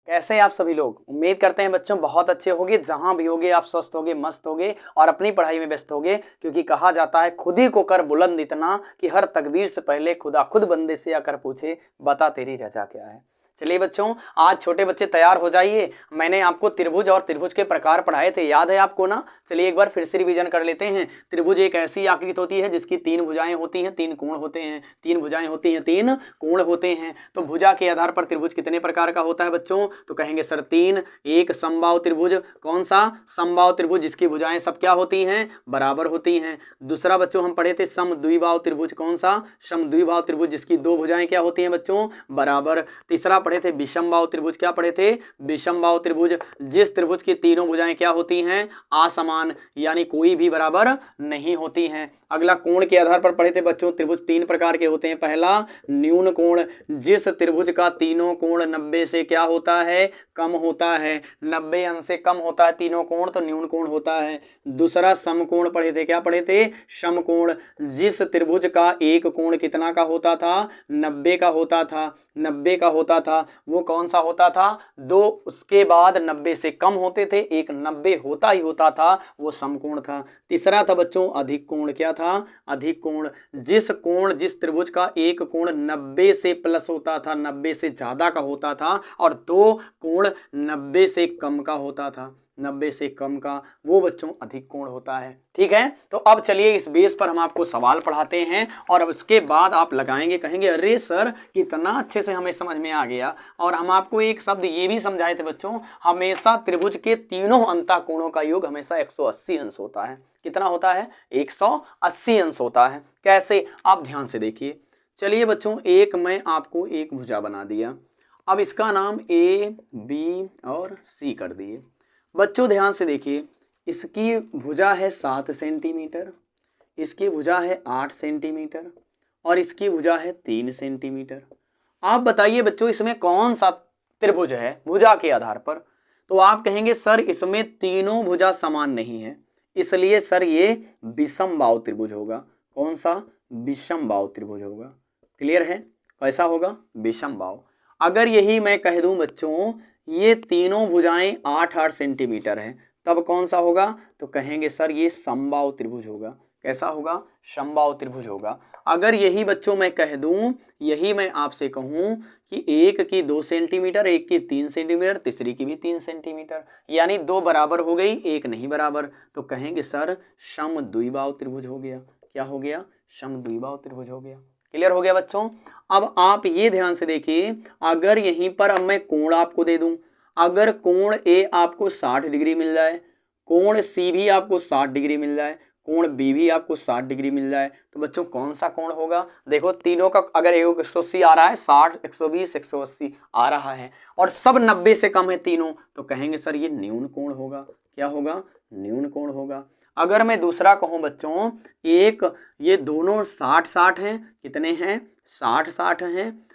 कैसे हैं आप सभी लोग। उम्मीद करते हैं बच्चों बहुत अच्छे होंगे। जहां भी होगे आप स्वस्थ होगे, मस्त होगे और अपनी पढ़ाई में व्यस्त होगे, क्योंकि कहा जाता है खुद ही को कर बुलंद इतना कि हर तकदीर से पहले खुदा खुद बंदे से आकर पूछे बता तेरी रजा क्या है। चलिए बच्चों, आज छोटे बच्चे तैयार हो जाइए। मैंने आपको त्रिभुज और त्रिभुज के प्रकार पढ़ाए थे, याद है आपको ना। चलिए एक बार फिर से रिवीजन कर लेते हैं। त्रिभुज एक ऐसी आकृति होती है जिसकी तीन भुजाएं होती हैं, तीन कोण होते हैं। तीन भुजाएं होती हैं, तीन कोण होते हैं। तो भुजा के आधार पर त्रिभुज कितने प्रकार का होता है बच्चों? तो कहेंगे सर तीन। एक समबाहु त्रिभुज। कौन सा? समबाहु त्रिभुज जिसकी भुजाएं सब क्या होती हैं? बराबर होती हैं। दूसरा बच्चों हम पढ़े थे समद्विबाहु त्रिभुज। कौन सा? समद्विबाहु त्रिभुज जिसकी दो भुजाएं क्या होती हैं बच्चों? बराबर। तीसरा पढ़े थे विषमबाहु त्रिभुज। क्या पढ़े थे? विषमबाहु त्रिभुज जिस त्रिभुज की तीनों भुजाएं क्या होती हैं? असमान, यानी कोई भी बराबर नहीं होती हैं। अगला कोण के आधार पर पढ़े थे बच्चों, त्रिभुज तीन प्रकार के होते हैं। पहला न्यून कोण, जिस त्रिभुज का तीनों कोण 90 से क्या होता है? कम होता है। 90 अंश से कम होता है तीनों कोण, तो न्यून कोण होता है। दूसरा समकोण पढ़े थे। क्या पढ़े थे? समकोण, जिस त्रिभुज का एक कोण कितना का होता था? 90 का होता था। 90 का होता था वो कौन सा होता था? दो उसके बाद 90 से कम होते थे, एक 90 होता ही होता था, वो समकोण था। तीसरा था बच्चों अधिक कोण। क्या था? अधिक कोण, जिस त्रिभुज का एक कोण 90 से प्लस होता था, 90 से ज्यादा का होता था, और दो कोण 90 से कम का होता था, 90 से कम का, वो बच्चों अधिक कोण होता है। ठीक है, तो अब चलिए इस बेस पर हम आपको सवाल पढ़ाते हैं और अब उसके बाद आप लगाएंगे, कहेंगे अरे सर कितना अच्छे से हमें समझ में आ गया। और हम आपको एक शब्द ये भी समझाए थे बच्चों, हमेशा त्रिभुज के तीनों अंतःकोणों का योग हमेशा 180 अंश होता है। कितना होता है? 180 अंश होता है। कैसे? आप ध्यान से देखिए। चलिए बच्चों, एक मैं आपको एक भुजा बना दिया, अब इसका नाम ए बी और सी कर दिए। बच्चों ध्यान से देखिए, इसकी भुजा है 7 सेंटीमीटर, इसकी भुजा है 8 सेंटीमीटर और इसकी भुजा है 3 सेंटीमीटर। आप बताइए बच्चों इसमें कौन सा त्रिभुज है भुजा के आधार पर? तो आप कहेंगे सर इसमें तीनों भुजा समान नहीं है, इसलिए सर ये विषमबाहु त्रिभुज होगा। कौन सा? विषमबाहु त्रिभुज होगा। क्लियर है? कैसा होगा? विषमबाहु। अगर यही मैं कह दूं बच्चों ये तीनों भुजाएं 8-8 सेंटीमीटर है, तब कौन सा होगा? तो कहेंगे सर ये समबाहु त्रिभुज होगा। कैसा होगा? समबाहु त्रिभुज होगा। अगर यही बच्चों मैं कह दूं, यही मैं आपसे कहूं कि एक की 2 सेंटीमीटर, एक की 3 सेंटीमीटर, तीसरी की भी 3 सेंटीमीटर, यानी दो बराबर हो गई, एक नहीं बराबर, तो कहेंगे सर समद्विबाहु त्रिभुज हो गया। क्या हो गया? समद्विबाहु त्रिभुज हो गया। क्लियर हो गया बच्चों? अब आप ये ध्यान से देखिए, अगर यहीं पर अब मैं कोण आपको दे दूं, अगर कोण ए आपको 60 डिग्री मिल जाए, कोण सी भी आपको 60 डिग्री मिल जाए, कोण बी भी आपको 60 डिग्री मिल जाए, तो बच्चों कौन सा कोण होगा? देखो तीनों का अगर 180 आ रहा है, 60, 120, 180 आ रहा है और सब 90 से कम है तीनों, तो कहेंगे सर ये न्यून कोण होगा। क्या होगा? न्यून कोण होगा। अगर मैं दूसरा कहूं बच्चों, एक ये दोनों 60-60 हैं, कितने हैं? 60-60 हैं,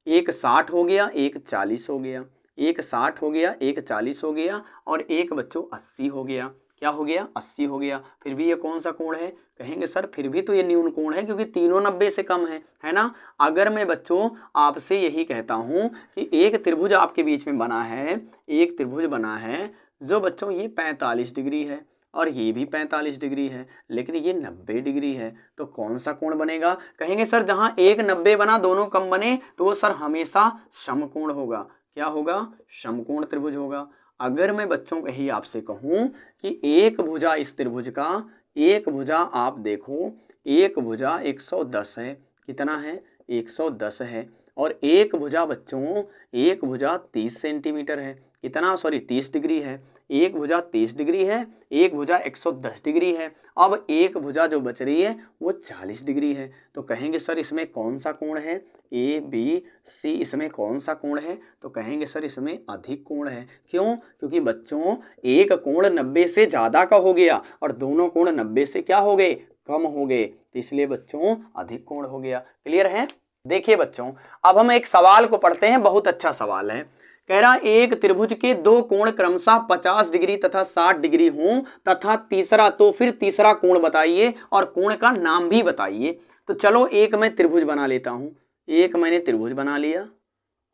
एक 60 हो गया, एक 40 हो गया, एक 60 हो गया, एक 40 हो गया और एक बच्चों 80 हो गया। क्या हो गया? 80 हो गया। फिर भी ये कौन सा कोण है? कहेंगे सर फिर भी तो ये न्यून कोण है, क्योंकि तीनों 90 से कम है ना। अगर मैं बच्चों आपसे यही कहता हूं कि एक त्रिभुज आपके बीच में बना है, एक त्रिभुज बना है जो बच्चों ये 45 डिग्री है और ये भी 45 डिग्री है, लेकिन ये 90 डिग्री है, तो कौन सा कोण बनेगा? कहेंगे सर जहां एक 90 बना दोनों कम बने, तो वो सर हमेशा समकोण होगा। क्या होगा? समकोण त्रिभुज होगा। अगर मैं बच्चों यही आपसे कहूं कि एक भुजा इस त्रिभुज का, एक भुजा आप देखो, एक भुजा 110 है, कितना है? 110 है, और एक भुजा बच्चों, एक भुजा 30 सेंटीमीटर है, कितना? सॉरी 30 डिग्री है। एक भुजा 30 डिग्री है, एक भुजा 110 डिग्री है, अब एक भुजा जो बच रही है वो 40 डिग्री है, तो कहेंगे सर इसमें कौन सा कोण है? ए बी सी, इसमें कौन सा कोण है? तो कहेंगे सर इसमें अधिक कोण है। क्यों? क्योंकि बच्चों एक कोण 90 से ज़्यादा का हो गया और दोनों कोण 90 से क्या हो गए? कम हो गए, तो इसलिए बच्चों अधिक कोण हो गया। क्लियर है? देखिए बच्चों, अब हम एक सवाल को पढ़ते हैं, बहुत अच्छा सवाल है। कह रहा एक त्रिभुज के दो कोण क्रमशः 50 डिग्री तथा 60 डिग्री हों तथा तीसरा, तो फिर तीसरा कोण बताइए और कोण का नाम भी बताइए। तो चलो एक मैं त्रिभुज बना लेता हूं, एक मैंने त्रिभुज बना लिया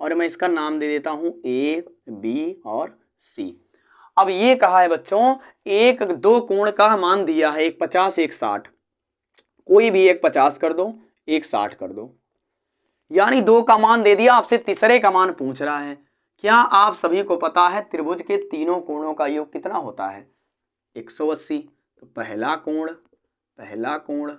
और मैं इसका नाम दे देता हूं ए, बी और सी। अब ये कहा है बच्चों एक दो कोण का मान दिया है, एक 50 एक 60, कोई भी एक 50 कर दो, एक 60 कर दो, यानी दो का मान दे दिया, आपसे तीसरे का मान पूछ रहा है। क्या आप सभी को पता है त्रिभुज के तीनों कोणों का योग कितना होता है? 180। तो पहला कोण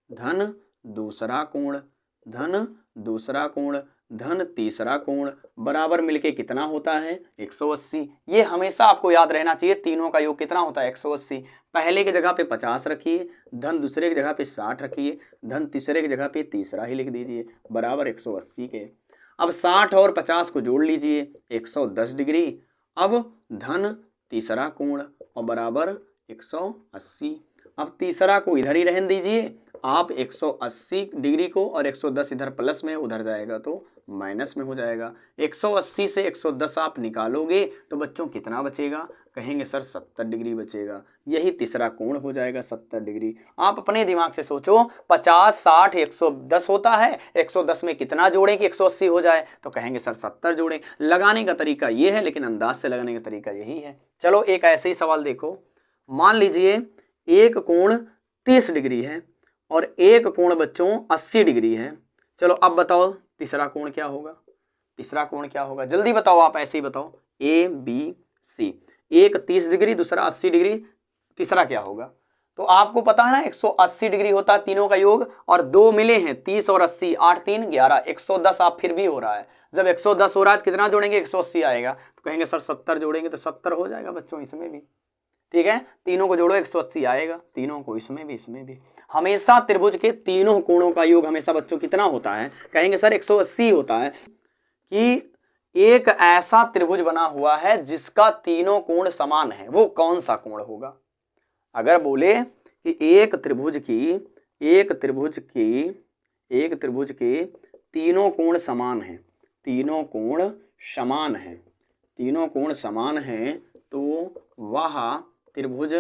धन दूसरा कोण धन दूसरा कोण धन तीसरा कोण बराबर मिलके कितना होता है? 180। ये हमेशा आपको याद रहना चाहिए, तीनों का योग कितना होता है? 180। पहले की जगह पे 50 रखिए, धन दूसरे की जगह पे 60 रखिए, धन तीसरे की जगह पे तीसरा ही लिख दीजिए, बराबर 180 के। अब 60 और 50 को जोड़ लीजिए, 110 डिग्री। अब धन तीसरा कोण और बराबर 180। अब तीसरा को इधर ही रहने दीजिए, आप 180 डिग्री को, और 110 इधर प्लस में, उधर जाएगा तो माइनस में हो जाएगा। 180 से 110 आप निकालोगे तो बच्चों कितना बचेगा? कहेंगे सर 70 डिग्री बचेगा। यही तीसरा कोण हो जाएगा 70 डिग्री। आप अपने दिमाग से सोचो, 50 60 110 होता है, 110 में कितना जोड़ें कि 180 हो जाए? तो कहेंगे सर 70 जोड़ें। लगाने का तरीका ये है, लेकिन अंदाज से लगाने का तरीका यही है। चलो एक ऐसे ही सवाल देखो, मान लीजिए एक कोण 30 डिग्री है और एक कोण बच्चों 80 डिग्री है। चलो अब बताओ तीसरा कोण क्या होगा? तीसरा कोण क्या होगा? जल्दी बताओ, आप ऐसे ही बताओ। ए बी सी, एक 30 डिग्री दूसरा 80 डिग्री, तीसरा क्या होगा? तो आपको पता है ना 180 डिग्री होता है तीनों का योग, और दो मिले हैं 30 और 80, 8 3 11, 110 आप फिर भी हो रहा है। जब 110 हो रहा है तो कितना जोड़ेंगे? 180 आएगा। तो कहेंगे सर 70 जोड़ेंगे तो 70 हो जाएगा बच्चों इसमें भी। ठीक है, तीनों को जोड़ो 180 आएगा, तीनों को, इसमें भी इसमें भी। हमेशा त्रिभुज के तीनों कोणों का योग हमेशा बच्चों कितना होता है? कहेंगे सर 180 होता है। कि एक ऐसा त्रिभुज बना हुआ है जिसका तीनों कोण समान है, वो कौन सा कोण होगा? अगर बोले कि एक त्रिभुज के तीनों कोण समान है, तीनों कोण समान है, तो वह त्रिभुज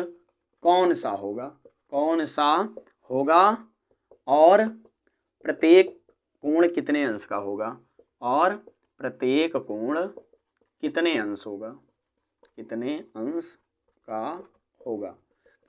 कौन सा होगा और प्रत्येक कोण कितने अंश का होगा? और प्रत्येक कोण कितने अंश का होगा?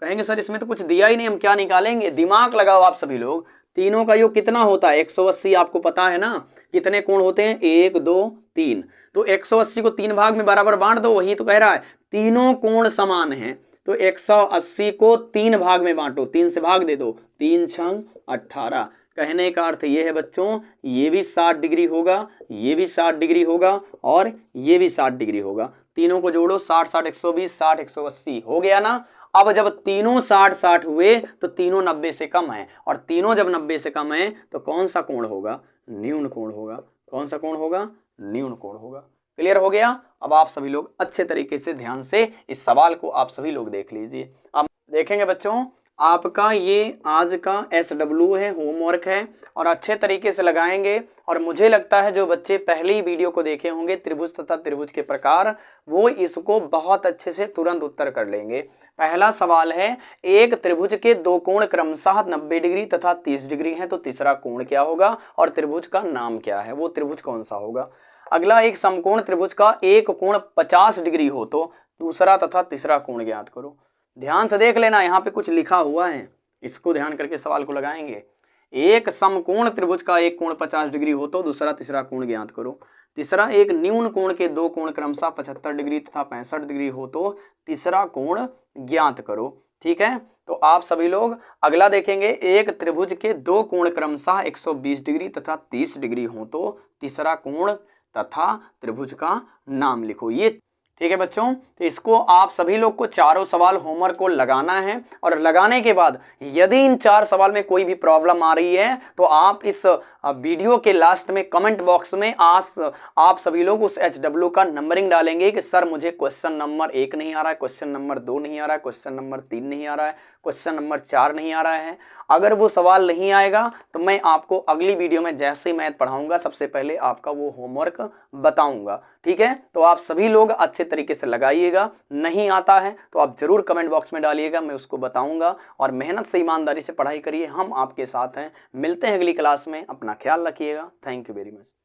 कहेंगे सर इसमें तो कुछ दिया ही नहीं, हम क्या निकालेंगे? दिमाग लगाओ आप सभी लोग। तीनों का योग कितना होता है? 180 आपको पता है ना। कितने कोण होते हैं? 1 2 3। तो 180 को 3 भाग में बराबर बांट दो, वही तो कह रहा है तीनों कोण समान हैं। तो 180 को 3 भाग में बांटो, 3 से भाग दे दो, 3 6 18। कहने का अर्थ ये है बच्चों, ये भी 60 डिग्री होगा, ये भी 60 डिग्री होगा, और ये भी 60 डिग्री होगा। तीनों को जोड़ो, 60 60 120, 60 180 हो गया ना। अब जब तीनों 60 60 हुए तो तीनों 90 से कम है, और तीनों जब 90 से कम है तो कौन सा कोण होगा? न्यून कोण होगा। कौन सा कोण होगा? न्यून कोण होगा। क्लियर हो गया? अब आप सभी लोग अच्छे तरीके से ध्यान से इस सवाल को आप सभी लोग देख लीजिए। अब देखेंगे बच्चों, आपका ये आज का SW है, होमवर्क है, और अच्छे तरीके से लगाएंगे। और मुझे लगता है जो बच्चे पहली वीडियो को देखे होंगे त्रिभुज तथा त्रिभुज के प्रकार, वो इसको बहुत अच्छे से तुरंत उत्तर कर लेंगे। पहला सवाल है, एक त्रिभुज के दो कोण क्रमशः 90 डिग्री तथा 30 डिग्री है, तो तीसरा कोण क्या होगा और त्रिभुज का नाम क्या है? वो त्रिभुज कौन सा होगा? अगला, एक समकोण त्रिभुज का एक कोण 50 डिग्री हो तो दूसरा तथा तीसरा कोण ज्ञात करो। ध्यान से देख लेना, यहाँ पे कुछ लिखा हुआ है, इसको ध्यान करके सवाल को लगाएंगे। एक समकोण त्रिभुज का एक कोण 50 डिग्री हो तो दूसरा तीसरा कोण ज्ञात करो। तीसरा, एक न्यून कोण के दो कोण क्रमशः 75 डिग्री तथा 65 डिग्री हो तो तीसरा कोण ज्ञात करो। ठीक है, तो आप सभी लोग अगला देखेंगे, एक त्रिभुज के दो कोण क्रमशः 120 डिग्री तथा 30 डिग्री हो तो तीसरा कोण तथा त्रिभुज का नाम लिखो। ये ठीक है बच्चों, तो इसको आप सभी लोग को चारों सवाल होमवर्क को लगाना है, और लगाने के बाद यदि इन 4 सवाल में कोई भी प्रॉब्लम आ रही है तो आप इस वीडियो के लास्ट में कमेंट बॉक्स में आप सभी लोग उस HW का नंबरिंग डालेंगे कि सर मुझे क्वेश्चन नंबर 1 नहीं आ रहा है, क्वेश्चन नंबर 2 नहीं आ रहा है, क्वेश्चन नंबर 3 नहीं आ रहा है, क्वेश्चन नंबर 4 नहीं आ रहा है। अगर वो सवाल नहीं आएगा तो मैं आपको अगली वीडियो में जैसे ही मैथ पढ़ाऊंगा सबसे पहले आपका वो होमवर्क बताऊंगा। ठीक है, तो आप सभी लोग अच्छे तरीके से लगाइएगा। नहीं आता है तो आप जरूर कमेंट बॉक्स में डालिएगा, मैं उसको बताऊंगा। और मेहनत से ईमानदारी से पढ़ाई करिए, हम आपके साथ हैं। मिलते हैं अगली क्लास में, अपना ख्याल रखिएगा। Thank you very much.